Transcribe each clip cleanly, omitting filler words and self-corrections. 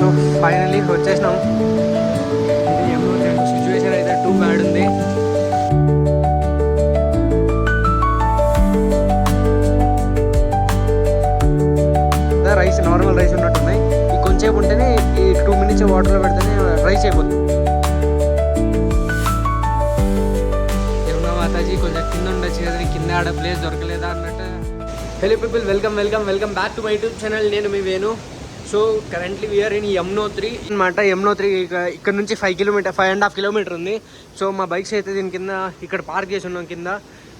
So finally వచ్చేసినాం. Situation అయితే too bad ఉంది. రైస్ నార్మల్ రైస్ ఉన్నట్టున్నాయి. ఈ కొంచెంసేపు ఉంటేనే ఈ 2 minutes వాటర్లో పెడితేనే రైస్ అయిపోతుంది. ఏమన్నా మాతాజీ కొంచెం కింద ఉండొచ్చు కదా, కింద ఆడ ప్లేస్ దొరకలేదా అన్నట్టు. Hello people, welcome back to my YouTube channel. నేను మీ Venu. So currently we are in Yamunotri అనమాట. యమునోత్రి ఇక్కడ నుంచి 5.5 kilometers ఉంది. సో మా బైక్స్ అయితే దీని కింద ఇక్కడ పార్క్ చేసి ఉన్నాం కింద.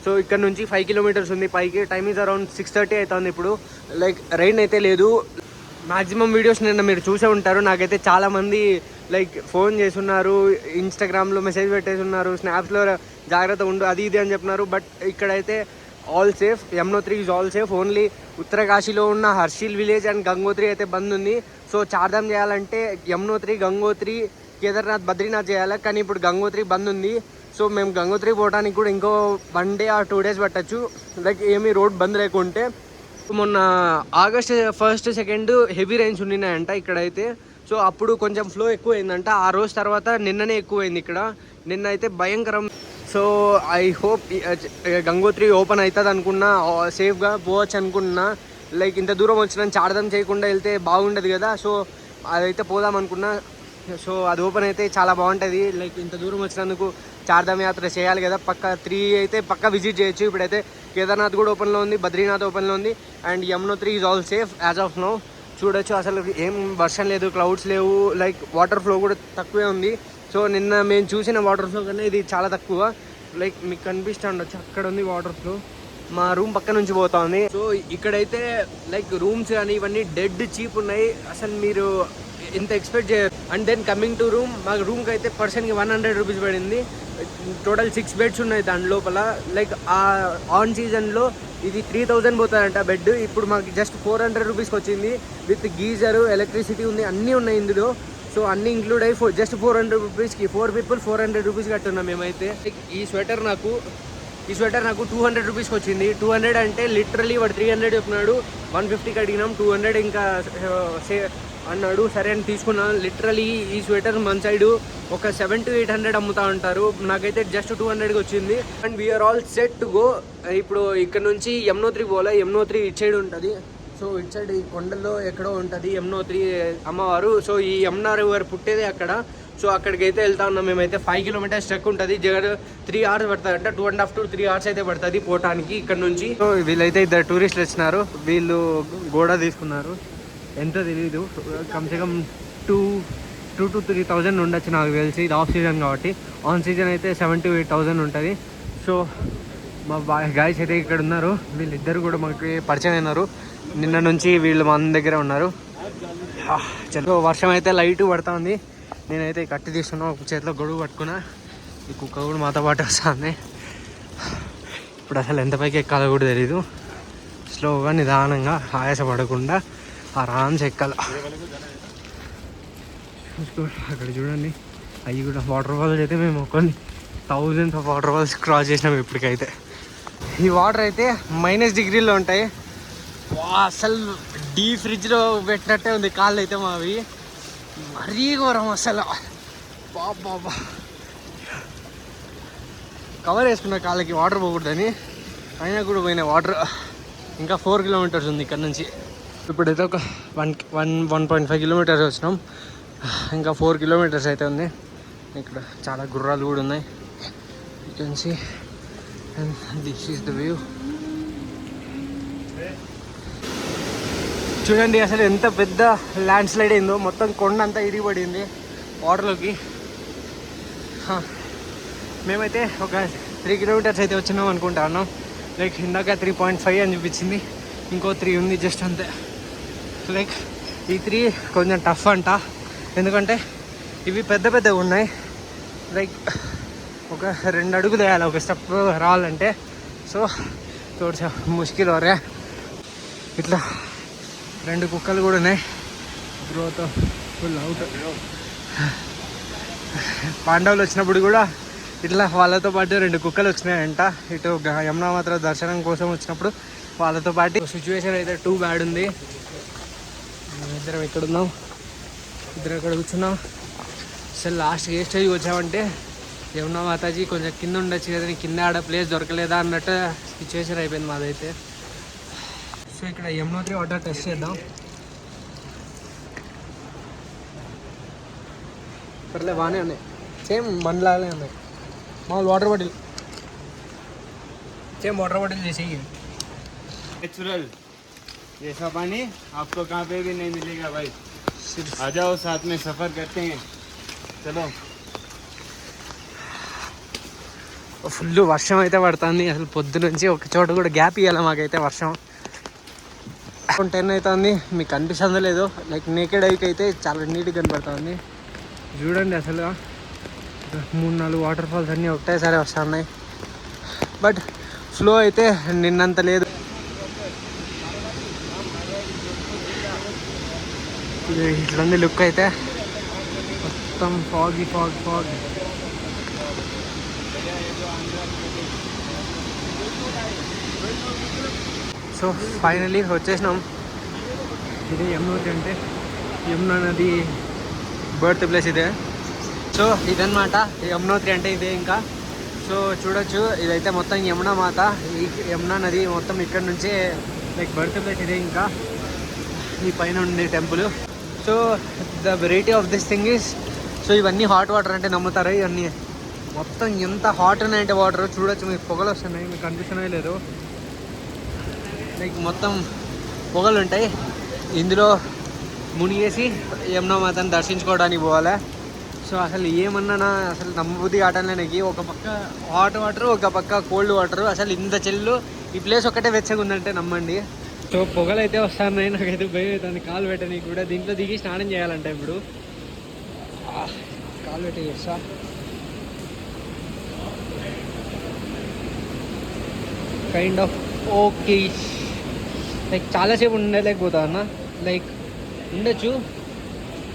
సో ఇక్కడ నుంచి 5 kilometers ఉంది పైకి. టైమ్ ఈజ్ అరౌండ్ 6:30 అవుతుంది ఇప్పుడు. లైక్ రైన్ అయితే లేదు. మ్యాక్సిమం వీడియోస్ నిన్న మీరు చూసే ఉంటారు. నాకైతే చాలామంది లైక్ ఫోన్ చేసి ఉన్నారు, ఇన్స్టాగ్రామ్లో మెసేజ్ పెట్టేసి ఉన్నారు, స్నాప్స్లో జాగ్రత్త ఉండు అది ఇది అని చెప్పినారు. బట్ ఇక్కడైతే all safe. Yamunotri is all safe. Only ఉత్తరకాశీలో ఉన్న హర్షిల్ విలేజ్ అండ్ గంగోత్రి అయితే బంద్ ఉంది. సో చార్ధామ్ చేయాలంటే యమునోత్రి, గంగోత్రి, కేదార్నాథ్, బద్రీనాథ్ చేయాలి. కానీ ఇప్పుడు గంగోత్రి బంద్ ఉంది. సో మేము గంగోత్రి పోవడానికి కూడా ఇంకో 1 day or 2 days పట్టచ్చు, లైక్ ఏమీ రోడ్ బంద్ లేకుంటే. మొన్న August 1st, 2nd heavy rains ఉన్నాయంట ఇక్కడైతే. సో అప్పుడు కొంచెం ఫ్లో ఎక్కువ అయిందంట. ఆ రోజు తర్వాత నిన్ననే ఎక్కువైంది ఇక్కడ. నిన్న అయితే భయంకరం. So I hope Gangotri open అవుతుంది అనుకున్నా, సేఫ్గా పోవచ్చు అనుకున్నా. లైక్ ఇంత దూరం వచ్చినా చార్ధామ్ చేయకుండా వెళ్తే బాగుండదు కదా. సో అదైతే పోదాం అనుకున్నా. సో అది ఓపెన్ అయితే చాలా బాగుంటుంది. లైక్ ఇంత దూరం వచ్చినందుకు చార్ధామ్ యాత్ర చేయాలి కదా. 3 అయితే పక్కా విజిట్ చేయొచ్చు. ఇప్పుడైతే కేదార్నాథ్ కూడా ఓపెన్లో ఉంది, బద్రీనాథ్ ఓపెన్లో ఉంది, and Yamunotri is all safe as of now. చూడొచ్చు, అసలు ఏం వర్షం లేదు, క్లౌడ్స్ లేవు, లైక్ వాటర్ ఫ్లో కూడా తక్కువే ఉంది. సో నిన్న మేము చూసిన వాటర్ ఫ్లో కన్నా ఇది చాలా తక్కువ. లైక్ మీకు కనిపిస్తూ ఉండొచ్చు, అక్కడ ఉంది వాటర్ ఫ్లో. మా రూమ్ పక్క నుంచి పోతా ఉంది. సో ఇక్కడైతే లైక్ రూమ్స్ కానీ ఇవన్నీ డెడ్ చీప్ ఉన్నాయి. అసలు మీరు ఇంత ఎక్స్పెక్ట్ చేయరు. And then coming to room, మాకు రూమ్కి అయితే పర్సన్కి 100 rupees పడింది. టోటల్ 6 beds ఉన్నాయి దాని లోపల. లైక్ ఆన్ సీజన్లో ఇది 3000 పోతుందంట బెడ్. ఇప్పుడు మాకు జస్ట్ 400 rupeesకి వచ్చింది. విత్ గీజరు, ఎలక్ట్రిసిటీ ఉంది, అన్నీ ఉన్నాయి ఇందులో. సో అన్నీ ఇంక్లూడ్ అయ్యి జస్ట్ 400 rupeesకి 4 people 400 rupees కట్టున్నాం మేమైతే. ఈ స్వెటర్ నాకు 200 rupeesకి వచ్చింది. 200 అంటే లిటరలీ వాడు 300 చెప్పినాడు. 150కి అడిగినాం, 200 ఇంకా అన్నాడు. సరే అని తీసుకున్నాను. లిటరలీ ఈ స్వెటర్ మన సైడు ఒక 700 to 800 అమ్ముతా ఉంటారు. నాకైతే జస్ట్ 200కి వచ్చింది. And we are all set to go. ఇప్పుడు ఇక్కడ నుంచి యమునోత్రి పోలే. యమునోత్రి ఇటు సైడ్ ఉంటుంది. సో ఇటు సైడ్ ఈ కొండల్లో ఎక్కడో ఉంటుంది యమునోత్రి అమ్మవారు. సో ఈ యమునా రివర్ పుట్టేదే అక్కడ. సో అక్కడికి అయితే వెళ్తా ఉన్నాం మేమైతే. 5 kilometers ట్రెక్ ఉంటుంది. జగన్ 3 hours పడుతుంది అంటే 2.5 to 3 hours అయితే పడుతుంది పోవటానికి ఇక్కడ నుంచి. సో వీళ్ళైతే 2 tourists వచ్చినారు. వీళ్ళు గోడ తీసుకున్నారు. ఎంతో తెలీదు, కమ్సే కమ్ 2 to 3,000 ఉండొచ్చు నాకు తెలిసి. ఇది ఆఫ్ సీజన్ కాబట్టి. ఆన్ సీజన్ అయితే 7 to 8,000 ఉంటుంది. సో మా గాయస్ అయితే ఇక్కడ ఉన్నారు. వీళ్ళిద్దరు కూడా మాకు పరిచయం అయినారు. నిన్న నుంచి వీళ్ళు మన దగ్గర ఉన్నారు. చలో వర్షం అయితే లైట్ పడుతూ ఉంది. నేనైతే కట్టి తీసుకున్నా, ఒక చేతిలో గొడుగు పట్టుకున్నా. ఈ కుక్క కూడా మాతో పాటు వస్తుంది. ఇప్పుడు అసలు ఎంత పైకి ఎక్కాలో కూడా తెలీదు. స్లోగా నిదానంగా ఆయాసపడకుండా ఆరామ్స్ ఎక్కాలి. అక్కడ చూడండి, అవి కూడా వాటర్ ఫాల్స్ అయితే మేము కొన్ని thousands of waterfalls cross చేసినాం ఇప్పటికైతే. ఈ వాటర్ అయితే -degree ఉంటాయి. అసలు డీ ఫ్రిడ్జ్లో పెట్టినట్టే ఉంది కాళ్ళు అయితే మావి. మరీ ఘోరం అసలు. బాబా కవర్ వేసుకున్న కాళ్ళకి వాటర్ పోకూడదని, అయినా కూడా పోయినాయి వాటర్. ఇంకా 4 kilometers ఉంది ఇక్కడ నుంచి. ఇప్పుడైతే ఒక 1.5 kilometers వచ్చినాం. ఇంకా 4 kilometers అయితే ఉంది. ఇక్కడ చాలా గుర్రాలు కూడా ఉన్నాయి. You can see, and this is the view. చూడండి అసలు ఎంత పెద్ద ల్యాండ్ స్లైడ్ అయిందో. మొత్తం కొండ అంతా ఇరిగిపడింది వాటర్లోకి. మేమైతే ఒక 3 kilometers అయితే వచ్చినాం అనుకుంటా ఉన్నాం. లైక్ ఇందాక 3.5 అని చూపించింది, ఇంకో 3 ఉంది జస్ట్ అంతే. లైక్ ఈ 3 కొంచెం టఫ్ అంట, ఎందుకంటే ఇవి పెద్దగా ఉన్నాయి. లైక్ ఒక 2 అడుగులు వేయాలి ఒక స్టెప్ రావాలంటే. సో తోడు ముష్కిల్ వరే. ఇట్లా 2 కుక్కలు కూడా ఉన్నాయి. Growth full out. పాండవులు వచ్చినప్పుడు కూడా ఇట్లా వాళ్ళతో పాటు 2 కుక్కలు వచ్చినాయంట. ఇటు యమునా మాత్రం దర్శనం కోసం వచ్చినప్పుడు వాళ్ళతో పాటు. సిచ్యువేషన్ అయితే టూ బ్యాడ్ ఉంది. ఇద్దరం ఇక్కడ ఉన్నాం. ఇద్దరు అక్కడ కూర్చున్నాం. అసలు లాస్ట్ ఏ స్టేజ్కి వచ్చామంటే యమునా మాతాజీ కొంచెం కింద ఉండొచ్చు కదా, కింద ఆడ ప్లేస్ దొరకలేదా అన్నట్టు సిచ్యువేషన్ అయిపోయింది మాదైతే. సో ఇక్కడ యమునోత్రి వాటర్ టెస్ట్ చేద్దాం. పర్లే బాగానే ఉన్నాయి, సేమ్ మనలాగానే ఉన్నాయి. మామూలు water bottle, same water bottle చేసి नेचुरल जैसा पानी आपको कहाँ पे भी नहीं मिलेगा भाई. आ जाओ साथ में सफर करते हैं. चलो. ఫుల్ వర్షం అయితే పడుతుంది. అసలు పొద్దు నుంచి ఒక చోట కూడా గ్యాప్ ఇవ్వాలి మాకైతే. వర్షం 10 అవుతుంది, మీకు కనిపిస్తుందో లేదో. లైక్ నేకెడ్ ఐకి అయితే చాలా నీట్గా కనపడుతుంది. చూడండి అసలు 3-4 వాటర్ ఫాల్స్ అన్నీ ఒకటేసారి వస్తున్నాయి. బట్ ఫ్లో అయితే నిన్నంత లేదు. ఇట్లుంది లుక్ అయితే, మొత్తం ఫాగ్. సో ఫైనలీ వచ్చేసినాం. ఇది యమునోత్రి అంటే యమునా నది బర్త్ ప్లేస్ ఇదే. సో ఇదన్నమాట యమునోత్రి అంటే ఇదే. ఇంకా సో చూడొచ్చు, ఇదైతే మొత్తం యమునా మాత, ఈ యమునా నది మొత్తం ఇక్కడ నుంచే లైక్ బర్త్ ప్లేస్ ఇదే. ఇంకా ఈ పైన ఉండే temple. So the variety of this thing is, so ఇవన్నీ హాట్ వాటర్ అంటే నమ్ముతారు. ఇవన్నీ మొత్తం ఎంత హాట్ ఉన్నాయంటే వాటర్ చూడొచ్చు, మీకు పొగలు వస్తున్నాయి, మీకు కనిపిస్తున్నాయో లేదు. లైక్ మొత్తం పొగలు ఉంటాయి. ఇందులో మునిగేసి యమునా మాతను దర్శించుకోవడానికి పోవాలి. సో అసలు ఏమన్నా అసలు నమ్మబుద్ధి కావట్లేదు. ఒక పక్క హాట్ వాటర్, ఒక పక్క కోల్డ్ వాటర్. అసలు ఇంత చెల్లు ఈ ప్లేస్ ఒక్కటే వెచ్చగా ఉందంటే నమ్మండి. సో పొగలు అయితే వస్తున్నాయి, నాకైతే భయం అవుతుంది కాలు పెట్టడానికి కూడా. దీంట్లో దిగి స్నానం చేయాలంట ఇప్పుడు. కాలు పెట్టి చేస్తా. Kind of okay. లైక్ చాలాసేపు ఉండలేకపోతా అన్న, లైక్ ఉండొచ్చు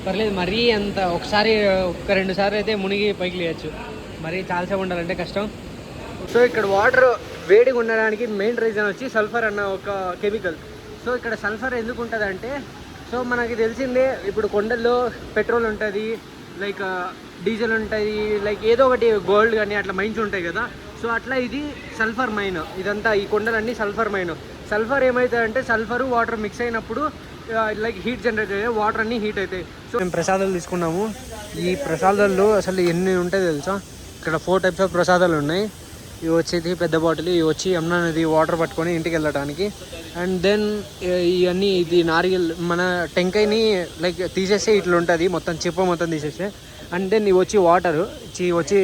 పర్లేదు. మరీ అంత ఒకసారి 1-2 సార్లు అయితే మునిగి పైకి లేయచ్చు. మరీ చాలాసేపు ఉండాలంటే కష్టం. సో ఇక్కడ వాటర్ వేడిగా ఉండడానికి మెయిన్ రీజన్ వచ్చి సల్ఫర్ అన్న ఒక కెమికల్. సో ఇక్కడ సల్ఫర్ ఎందుకు ఉంటుంది అంటే, సో మనకి తెలిసిందే ఇప్పుడు కొండల్లో పెట్రోల్ ఉంటుంది, లైక్ డీజిల్ ఉంటుంది, లైక్ ఏదో ఒకటి గోల్డ్ కానీ అట్లా మైన్స్ ఉంటాయి కదా. సో అట్లా ఇది సల్ఫర్ మైన్. ఇదంతా ఈ కొండలన్నీ సల్ఫర్ మైన్. సల్ఫర్ ఏమవుతుందంటే సల్ఫరు వాటర్ మిక్స్ అయినప్పుడు లైక్ హీట్ జనరేట్ అయ్యాయి, వాటర్ అన్నీ హీట్ అవుతాయి. సో మేము ప్రసాదాలు తీసుకున్నాము. ఈ ప్రసాదాల్లో అసలు ఎన్ని ఉంటాయి తెలుసా? ఇక్కడ 4 టైప్స్ ఆఫ్ ప్రసాదాలు ఉన్నాయి. ఇవి వచ్చేది పెద్ద బాటిల్, ఇవి వచ్చి యమునా నది వాటర్ పట్టుకొని ఇంటికి వెళ్ళడానికి. అండ్ దెన్ ఇవన్నీ ఇది నారియల్, మన టెంకాయని లైక్ తీసేస్తే ఇట్లా ఉంటుంది, మొత్తం చిప్ప మొత్తం తీసేస్తే. అండ్ దెన్ ఇవి వచ్చి వాటరు, వచ్చి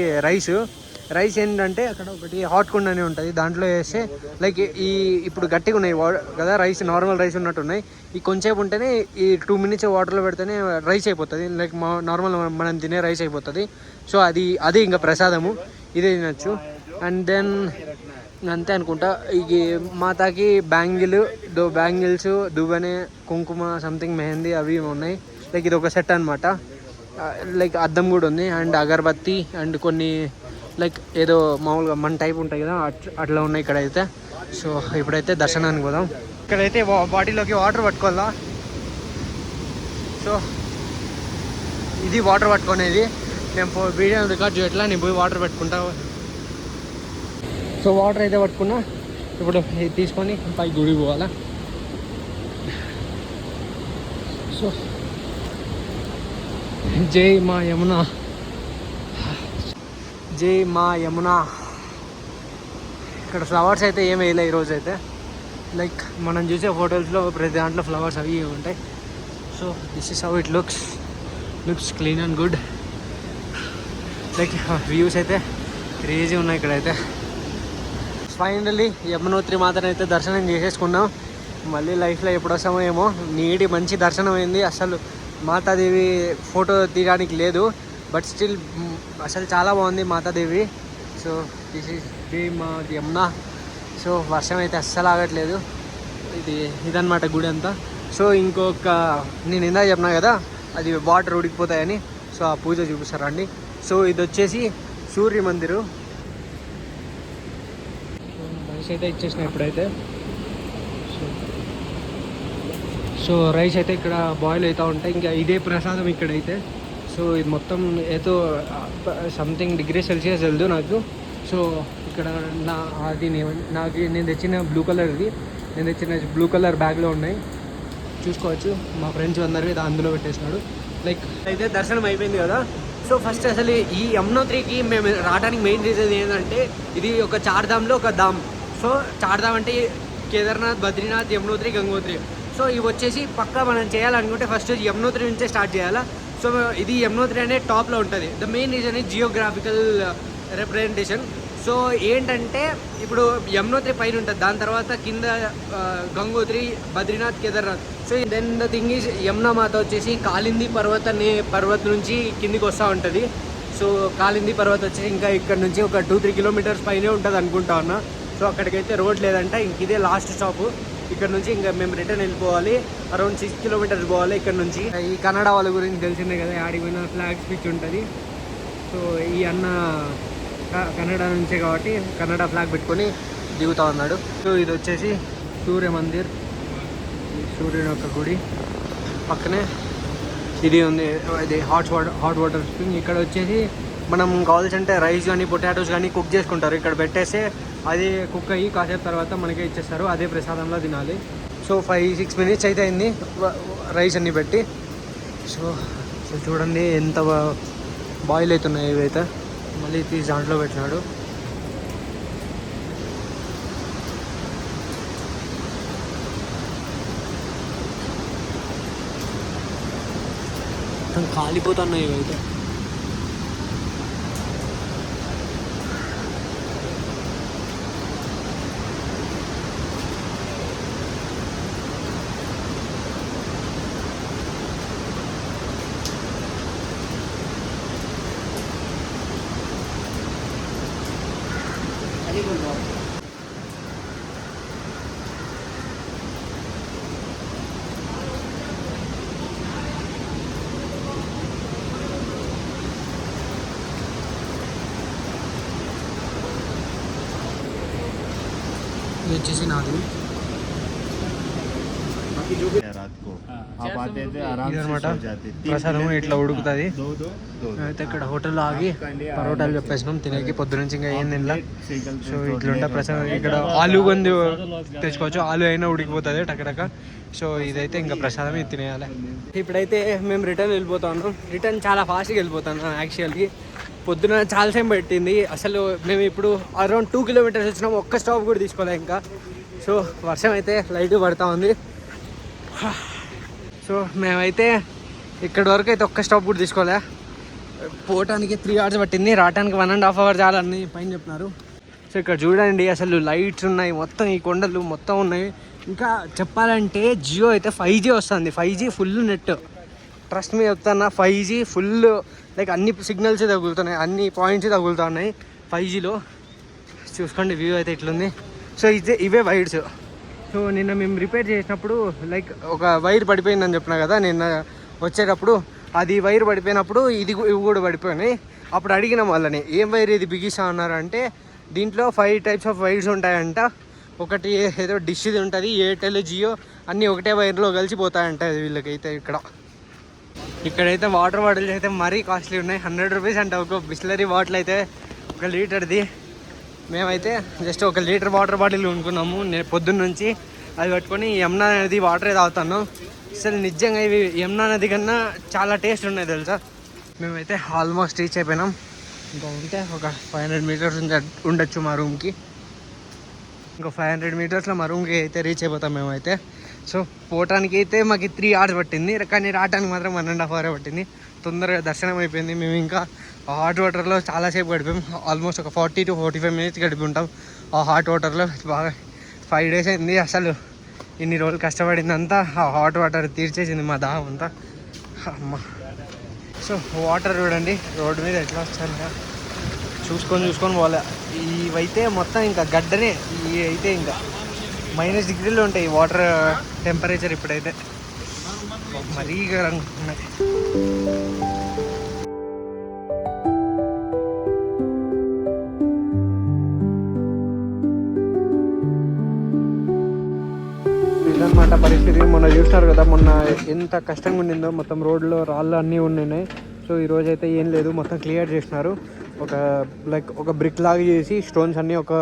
రైస్ ఏంటంటే అక్కడ ఒకటి హాట్ కుండ అని ఉంటుంది, దాంట్లో వేస్తే లైక్ ఇప్పుడు గట్టిగా ఉన్నాయి కదా రైస్, నార్మల్ రైస్ ఉన్నట్టు ఉన్నాయి. ఈ కొంచెంసేపు ఉంటేనే ఈ 2 మినిట్స్ వాటర్లో పెడితేనే రైస్ అయిపోతుంది, లైక్ నార్మల్ మనం తినే రైస్ అయిపోతుంది. సో అది ఇంకా ప్రసాదము, ఇదే తినచ్చు. అండ్ దెన్ అంతే అనుకుంటా. ఈ మాతాకి బ్యాంగిల్స్, దువ్వెనే, కుంకుమ, సంథింగ్ మెహందీ అవి ఉన్నాయి. లైక్ ఇది ఒక సెట్ అనమాట. లైక్ అద్దం కూడా ఉంది, అండ్ అగరబత్తి, అండ్ కొన్ని లైక్ ఏదో మామూలుగా మన టైప్ ఉంటాయి కదా అట్లా ఉన్నాయి ఇక్కడైతే. సో ఇప్పుడైతే దర్శనానికి పోదాం. ఇక్కడైతే బాడీలోకి వాటర్ పట్టుకోవాలా. సో ఇది వాటర్ పట్టుకునేది. నేను వీడియో రికార్డ్ చేయట్లా, నేను పోయి వాటర్ పెట్టుకుంటా. సో వాటర్ అయితే పట్టుకున్నా, ఇప్పుడు తీసుకొని పై గుడికి పోవాలా. సో జై మా యమునా, జై మా యమునా. ఇక్కడ ఫ్లవర్స్ అయితే ఏమి వేయలే ఈరోజు అయితే. లైక్ మనం చూసే ఫొటోస్లో ప్రతి దాంట్లో ఫ్లవర్స్ అవి ఉంటాయి. So this is how it looks clean and good. Like views అయితే క్రేజీ ఉన్నాయి ఇక్కడైతే. ఫైనల్లీ యమునోత్రి మాతను అయితే దర్శనం చేసేసుకున్నాం. మళ్ళీ లైఫ్లో ఎప్పుడు వస్తామో ఏమో. నీటి మంచి దర్శనం అయింది. అసలు మాతాదేవి ఫోటో తీయడానికి లేదు, బట్ స్టిల్ అసలు చాలా బాగుంది మాతాదేవి. సో దిస్ ఈజ్ ది మా యమునా. సో వర్షం అయితే అస్సలు ఆగట్లేదు. ఇదన్నమాట గుడి అంతా. సో ఇంకొక నేను ఇందాక చెప్పినా కదా అది వాటర్ ఉడికిపోతాయని, సో ఆ పూజ చూపిస్తారండి. సో ఇది వచ్చేసి సూర్య మందిరు. మనిషి అయితే ఇచ్చేసిన ఇప్పుడైతే. సో రైస్ అయితే ఇక్కడ బాయిల్ అవుతూ ఉంటాయి. ఇంకా ఇదే ప్రసాదం ఇక్కడైతే. సో ఇది మొత్తం ఏదో సంథింగ్ డిగ్రీ సెల్సియస్ వెళ్దు నాకు. సో ఇక్కడ నేను తెచ్చిన బ్లూ కలర్ది, నేను తెచ్చిన బ్లూ కలర్ బ్యాగ్లో ఉన్నాయి, చూసుకోవచ్చు. మా ఫ్రెండ్స్ అందరూ ఇది అందులో పెట్టేసినాడు. లైక్ అయితే దర్శనం అయిపోయింది కదా. సో ఫస్ట్ అసలు ఈ యమునోత్రికి మేము రావడానికి మెయిన్ రీజన్ ఏంటంటే, ఇది ఒక చార్ధామ్లో ఒక ధామ్. సో చార్ధామ్ అంటే కేదార్నాథ్, బద్రీనాథ్, యమునోత్రి, గంగోత్రి. సో ఇవి వచ్చేసి పక్కా మనం చేయాలనుకుంటే ఫస్ట్ యమునోత్రి నుంచే స్టార్ట్ చేయాలా. సో ఇది యమునోత్రి అనే టాప్లో ఉంటుంది. The main reason is geographical representation. So ఏంటంటే ఇప్పుడు యమునోత్రి పైన ఉంటుంది, దాని తర్వాత కింద Gangotri, Badrinath, Kedarnath. So then the thing is Yamuna మాత వచ్చేసి కాలింది పర్వతం నుంచి కిందికి వస్తూ ఉంటుంది. సో కాలింది పర్వతం వచ్చేసి ఇంకా ఇక్కడ నుంచి ఒక 2-3 కిలోమీటర్స్ పైనే ఉంటుంది అనుకుంటా ఉన్నా. సో అక్కడికైతే రోడ్ లేదంట, ఇంక ఇదే లాస్ట్ స్టాప్. ఇక్కడ నుంచి ఇంకా మేము రిటర్న్ వెళ్ళిపోవాలి, అరౌండ్ 6 కిలోమీటర్స్ పోవాలి ఇక్కడ నుంచి. ఈ కన్నడ వాళ్ళ గురించి తెలిసిందే కదా, ఆడికి పోయిన ఫ్లాగ్ స్పీచ్ ఉంటుంది. సో ఈ అన్న కన్నడ నుంచే కాబట్టి కన్నడ ఫ్లాగ్ పెట్టుకొని దిగుతూ ఉన్నాడు. సో ఇది వచ్చేసి సూర్య మందిర్, సూర్యుని యొక్క గుడి పక్కనే ఇది ఉంది. ఇది హాట్ వాటర్ స్ప్రింగ్. ఇక్కడ వచ్చేసి మనం కావాల్సింటే రైస్ కానీ పొటాటోస్ కానీ కుక్ చేసుకుంటారు. ఇక్కడ పెట్టేస్తే అది కుక్ అయ్యి కాసేపు తర్వాత మనకే ఇచ్చేస్తారు, అదే ప్రసాదంలో తినాలి. సో 5-6 మినిట్స్ అయితే అయింది రైస్ అన్నీ పెట్టి. సో చూడండి ఎంత బాయిల్ అవుతున్నాయి ఇవైతే. మళ్ళీ తీసి దాంట్లో పెట్టినాడు. కాలిపోతున్నాయి ఇవైతే. ఇది వచ్చేసి నాది. ఇదనమాట ప్రసాదం, ఇట్లా ఉడుకుతుంది. అయితే ఇక్కడ హోటల్లో ఆగి పరోటాలు చెప్పేసినాం తినేకి. పొద్దునుంచి ఇంకా ఏం తినలా. సో ఇట్లుంటే ప్రసాదం. ఇక్కడ ఆలు గొంది తెచ్చుకోవచ్చు, ఆలు అయినా ఉడికిపోతుంది టకటక. సో ఇదైతే ఇంకా ప్రసాదం ఇది తినేయాలి. ఇప్పుడైతే మేము రిటర్న్ వెళ్ళిపోతాను. రిటర్న్ చాలా ఫాస్ట్గా వెళ్ళిపోతాను యాక్చువల్గా. పొద్దున చాలా టైం పెట్టింది అసలు. మేము ఇప్పుడు అరౌండ్ 2 కిలోమీటర్స్ వచ్చినాం, ఒక్క స్టాప్ కూడా తీసుకోలే ఇంకా. సో వర్షం అయితే లైట్గా పడుతూ ఉంది. సో మేమైతే ఇక్కడి వరకు అయితే ఒక్క స్టాప్ కూడా తీసుకోలే. పోవటానికి 3 hours పట్టింది, రావడానికి 1.5 hour చాలని పైన చెప్పినారు. సో ఇక్కడ చూడండి అసలు లైట్స్ ఉన్నాయి, మొత్తం ఈ కొండలు మొత్తం ఉన్నాయి. ఇంకా చెప్పాలంటే జియో అయితే 5G వస్తుంది, 5G full net. Trust me చెప్తాను, 5G ఫుల్, లైక్ అన్ని సిగ్నల్స్ తగులుతున్నాయి, అన్ని పాయింట్స్ తగులుతూ ఉన్నాయి 5Gలో. చూసుకోండి వ్యూ అయితే ఇట్లుంది. సో ఇవే వైర్స్. సో నిన్న మేము రిపేర్ చేసినప్పుడు లైక్ ఒక వైర్ పడిపోయిందని చెప్పినా కదా నిన్న వచ్చేటప్పుడు. అది వైర్ పడిపోయినప్పుడు ఇవి కూడా పడిపోయినాయి. అప్పుడు అడిగినాం వాళ్ళని, ఏం వైర్ ఇది బిగిస్తా అన్నారు అంటే, దీంట్లో 5 types ఆఫ్ వైర్స్ ఉంటాయంట. ఒకటి ఏదో డిష్ది ఉంటుంది, ఎయిర్టెల్, జియో అన్నీ ఒకటే వైర్లో కలిసిపోతాయంట వీళ్ళకైతే. ఇక్కడైతే వాటర్ బాటిల్స్ అయితే మరీ కాస్ట్లీ ఉన్నాయి, 100 rupees అంట ఒక బిస్లరీ బాటిల్ అయితే, 1 లీటర్ది. మేమైతే జస్ట్ 1 లీటర్ వాటర్ బాటిల్ కొనుక్కున్నాము. నేను పొద్దున్న నుంచి అది పట్టుకొని యమునా నది వాటరే తాగుతాను. అసలు నిజంగా ఇవి యమునా నది కన్నా చాలా టేస్ట్ ఉన్నాయి తెలుసా. మేమైతే ఆల్మోస్ట్ రీచ్ అయిపోయినాం. ఇంకా ఉంటే ఒక 500 meters ఉండొచ్చు మా రూమ్కి. ఇంకో 500 metersలో మా రూమ్కి అయితే రీచ్ అయిపోతాం మేమైతే. సో పోవటానికి అయితే మాకు 3 hours పట్టింది, కానీ రావడానికి మాత్రం 1.5 hour పట్టింది. తొందరగా దర్శనం అయిపోయింది. మేము ఇంకా హాట్ వాటర్లో చాలాసేపు గడిపాం, ఆల్మోస్ట్ ఒక 40 to 45 minutes గడిపి ఉంటాం ఆ హాట్ వాటర్లో. బాగా 5 days అయింది. అసలు ఇన్ని రోజులు కష్టపడిందంతా ఆ హాట్ వాటర్ తీర్చేసింది మా దాహం అంతా. అమ్మ. సో వాటర్ చూడండి రోడ్డు మీద ఎట్లా వస్తాను, చూసుకొని పోలే. ఇవైతే మొత్తం ఇంకా గడ్డనే. ఇవి అయితే ఇంకా -degrees ఉంటాయి వాటర్ టెంపరేచర్ ఇప్పుడైతే, మరీ గరంగా ఉన్నాయి. ఇదన్నమాట పరిస్థితి. మొన్న చూస్తారు కదా మొన్న ఎంత కష్టంగా ఉండిందో, మొత్తం రోడ్లో రాళ్ళు అన్నీ ఉన్నాయి. సో ఈరోజు అయితే ఏం లేదు, మొత్తం క్లియర్ చేసినారు. ఒక బ్రిక్ లాగా చేసి స్టోన్స్ అన్నీ ఒక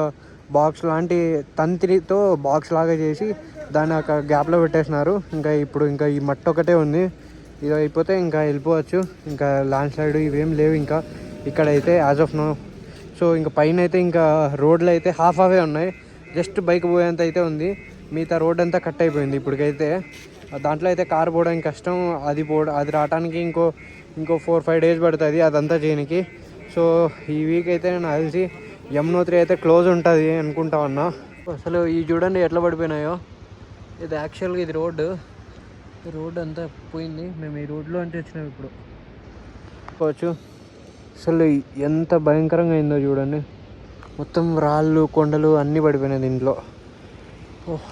బాక్స్ లాంటి తంతితో బాక్స్ లాగా చేసి దాన్ని ఒక గ్యాప్లో పెట్టేసినారు. ఇంకా ఈ మట్టి ఒకటే ఉంది, ఇది అయిపోతే ఇంకా వెళ్ళిపోవచ్చు. ఇంకా ల్యాండ్ స్లైడ్ ఇవేం లేవు ఇంకా ఇక్కడైతే యాజ్ ఆఫ్ నో. సో ఇంకా పైన అయితే ఇంకా రోడ్లు అయితే హాఫ్ అవే ఉన్నాయి, జస్ట్ బైక్ పోయేంత అయితే ఉంది. మిగతా రోడ్ అంతా కట్ అయిపోయింది ఇప్పటికైతే. దాంట్లో అయితే కార్ పోవడానికి కష్టం, అది రావడానికి ఇంకో 4-5 డేస్ పడుతుంది అదంతా చేయడానికి. సో ఈ వీక్ అయితే నాకు తెలిసి యమునోత్రి అయితే క్లోజ్ ఉంటుంది అనుకుంటా ఉన్నా. అసలు ఈ చూడండి ఎట్లా పడిపోయినాయో. ఇది యాక్చువల్గా ఇది రోడ్ అంతా పోయింది. మేము ఈ రోడ్లో అంటే వచ్చినాం ఇప్పుడు పోవచ్చు. అసలు ఎంత భయంకరంగా అయిందో చూడండి, మొత్తం రాళ్ళు కొండలు అన్నీ పడిపోయినాయి దీంట్లో. ఓహ్